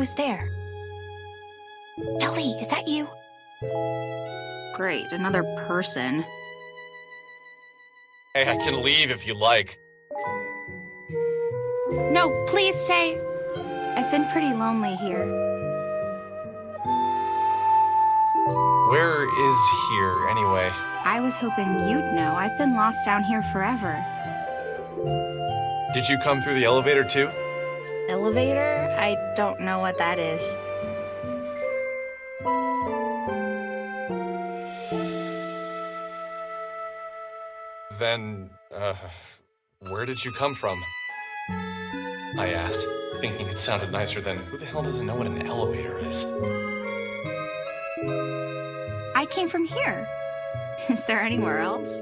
Who's there? Dolly, is that you? Great, another person. Hey, I can leave if you like. No, please stay. I've been pretty lonely here. Where is here, anyway? I was hoping you'd know. I've been lost down here forever. Did you come through the elevator, too? Elevator? I don't know what that is. Then, where did you come from? I asked, thinking it sounded nicer than, who the hell doesn't know what an elevator is? I came from here. Is there anywhere else?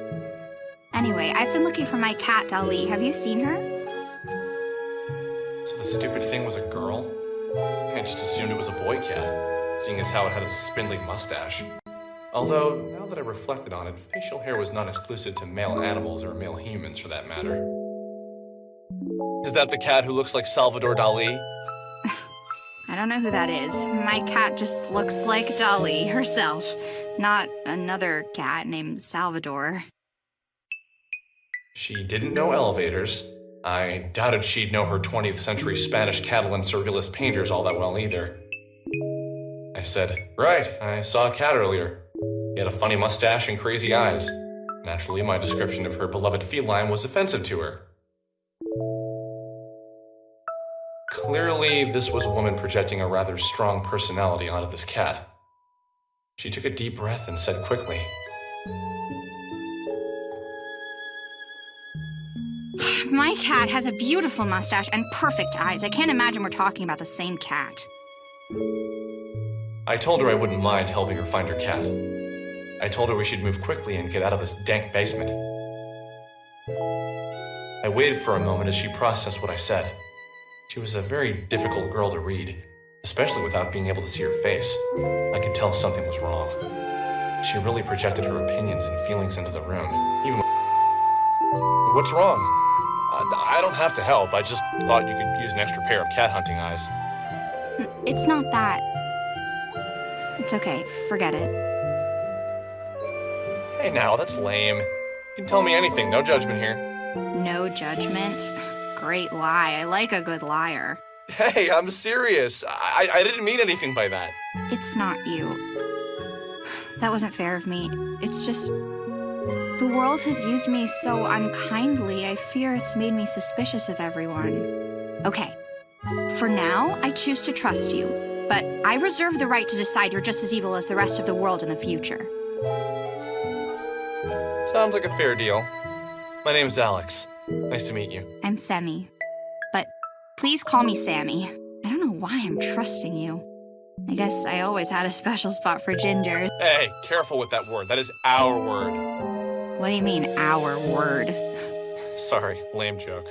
Anyway, I've been looking for my cat, Dolly. Have you seen her? So the stupid thing was a girl? I just assumed it was a boy cat, seeing as how it had a spindly mustache. Although, now that I reflected on it, facial hair was not exclusive to male animals or male humans, for that matter. Is that the cat who looks like Salvador Dali? I don't know who that is. My cat just looks like Dolly herself, not another cat named Salvador. She didn't know elevators. I doubted she'd know her 20th century Spanish Catalan surrealist painters all that well either. I said, right, I saw a cat earlier. He had a funny mustache and crazy eyes. Naturally, my description of her beloved feline was offensive to her. Clearly, this was a woman projecting a rather strong personality onto this cat. She took a deep breath and said quickly, My cat has a beautiful mustache and perfect eyes. I can't imagine we're talking about the same cat. I told her I wouldn't mind helping her find her cat. I told her we should move quickly and get out of this dank basement. I waited for a moment as she processed what I said. She was a very difficult girl to read, especially without being able to see her face. I could tell something was wrong. She really projected her opinions and feelings into the room. Even What's wrong? I don't have to help. I just thought you could use an extra pair of cat hunting eyes. It's not that. It's okay. Forget it. Hey now, that's lame. You can tell me anything, no judgment here. No judgment. Great lie. I like a good liar. Hey, I'm serious. I didn't mean anything by that. It's not you. That wasn't fair of me. It's just... the world has used me so unkindly, I fear it's made me suspicious of everyone. Okay. For now, I choose to trust you. But I reserve the right to decide you're just as evil as the rest of the world in the future. Sounds like a fair deal. My name's Alex. Nice to meet you. I'm Sammy. But please call me Sammy. I don't know why I'm trusting you. I guess I always had a special spot for Ginger. Hey, careful with that word. That is our word. What do you mean, our word? Sorry, lame joke.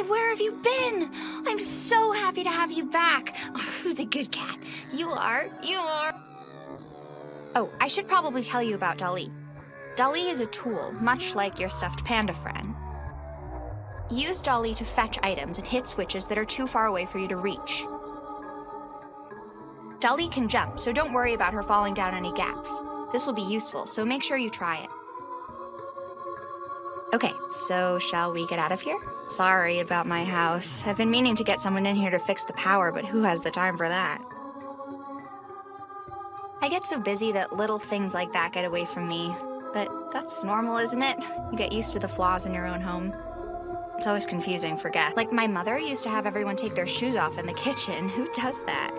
Where have you been? I'm so happy to have you back. Oh, who's a good cat? You are. You are. Oh, I should probably tell you about Dolly. Dolly is a tool, much like your stuffed panda friend. Use Dolly to fetch items and hit switches that are too far away for you to reach. Dolly can jump, so don't worry about her falling down any gaps. This will be useful, so make sure you try it. Okay, so shall we get out of here? Sorry about my house. I've been meaning to get someone in here to fix the power, but who has the time for that? I get so busy that little things like that get away from me. But that's normal, isn't it? You get used to the flaws in your own home. It's always confusing for guests. Like my mother used to have everyone take their shoes off in the kitchen. Who does that?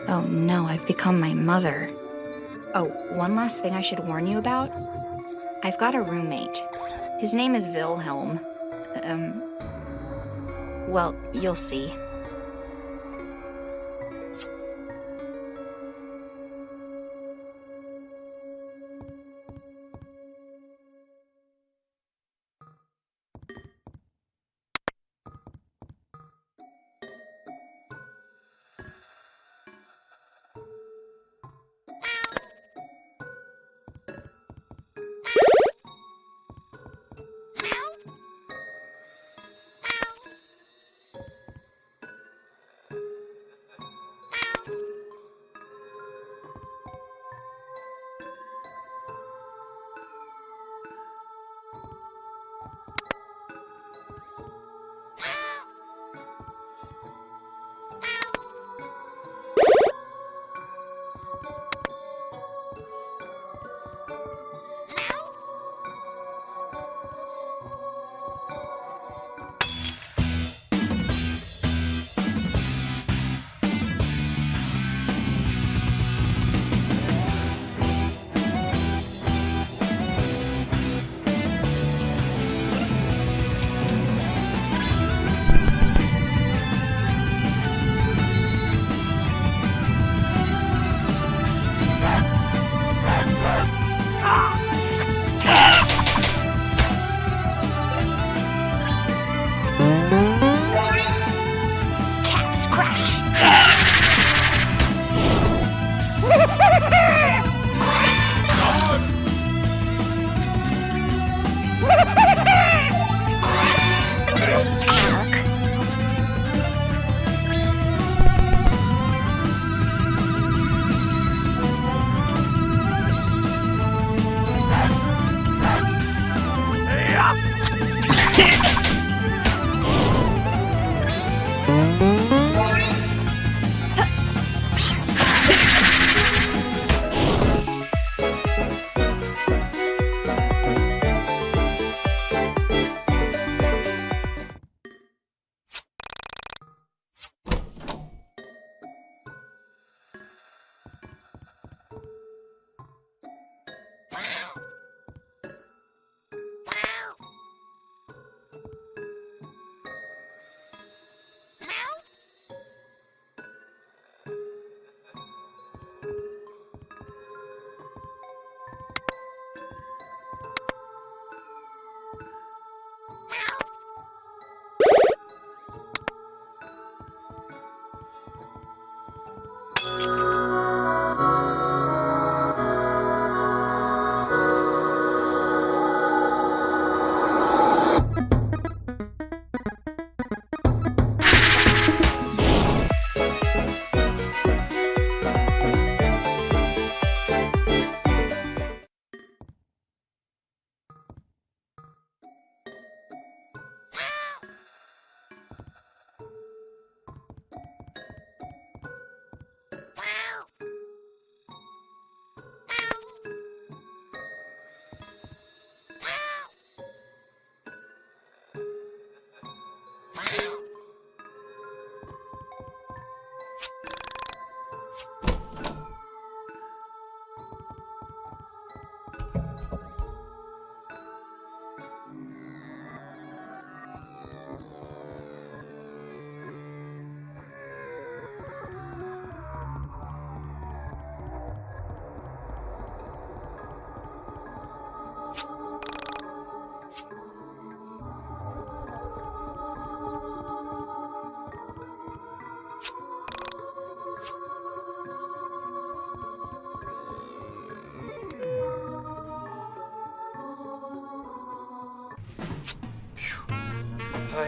Oh no, I've become my mother. Oh, one last thing I should warn you about. I've got a roommate. His name is Wilhelm. Well, you'll see.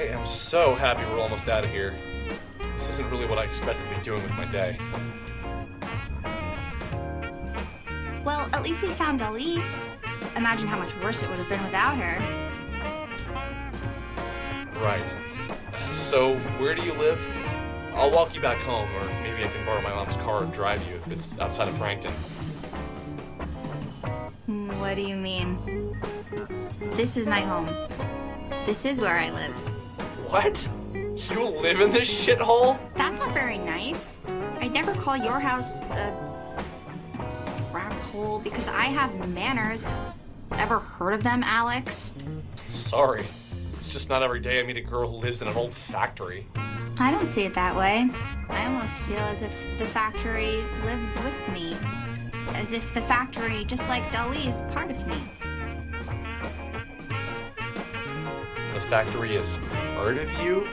am so happy we're almost out of here. This isn't really what I expected to be doing with my day. Well, at least we found Ali. Imagine how much worse it would have been without her. Right. So, where do you live? I'll walk you back home, or maybe I can borrow my mom's car and drive you if it's outside of Frankton. What do you mean? This is my home. This is where I live. What? You live in this shithole? That's not very nice. I'd never call your house a crap hole because I have manners. Ever heard of them, Alex? Sorry. It's just not every day I meet a girl who lives in an old factory. I don't see it that way. I almost feel as if the factory lives with me. As if the factory, just like Dali, is part of me. The factory is part of you?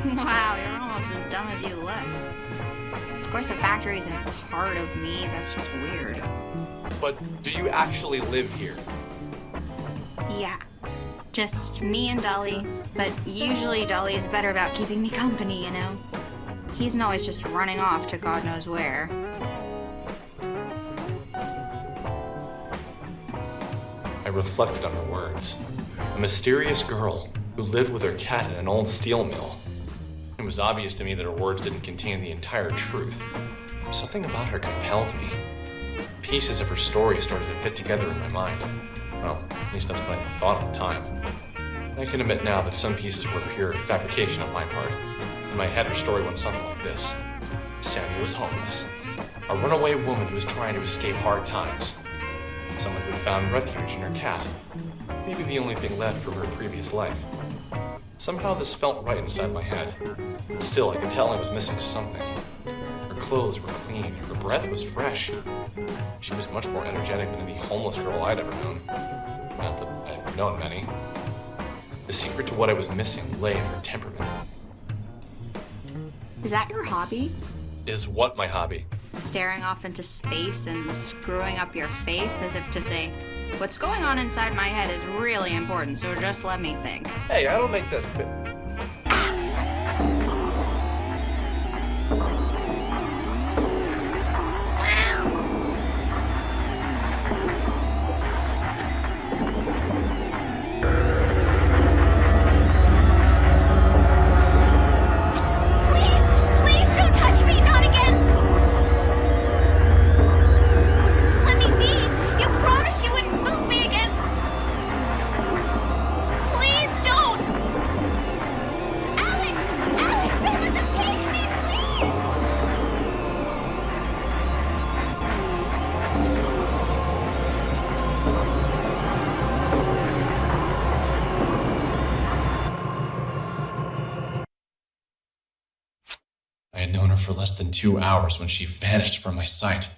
Wow, you're almost as dumb as you look. Of course the factory isn't part of me, that's just weird. But do you actually live here? Yeah. Just me and Dolly, but usually Dolly is better about keeping me company, you know? He's not always just running off to God knows where. I reflected on her words. A mysterious girl who lived with her cat in an old steel mill. It was obvious to me that her words didn't contain the entire truth. Something about her compelled me. Pieces of her story started to fit together in my mind. Well, at least that's what I thought at the time. I can admit now that some pieces were pure fabrication on my part. In my head, her story went something like this. Sammy was homeless. A runaway woman who was trying to escape hard times. Someone who had found refuge in her cat. Maybe the only thing left from her previous life. Somehow this felt right inside my head. Still, I could tell I was missing something. Her clothes were clean. Her breath was fresh. She was much more energetic than any homeless girl I'd ever known. Not that I've known many. The secret to what I was missing lay in her temperament. Is that your hobby? Is what my hobby? Staring off into space and screwing up your face as if to say, what's going on inside my head is really important, so just let me think. Hey, I don't make that fit. I had known her for less than 2 hours when she vanished from my sight.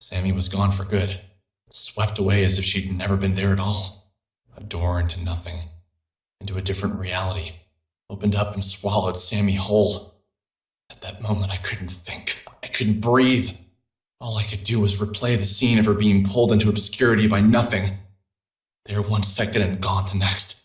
Sammy was gone for good, swept away as if she'd never been there at all. A door into nothing, into a different reality, opened up and swallowed Sammy whole. At that moment, I couldn't think. I couldn't breathe. All I could do was replay the scene of her being pulled into obscurity by nothing. There one second and gone the next.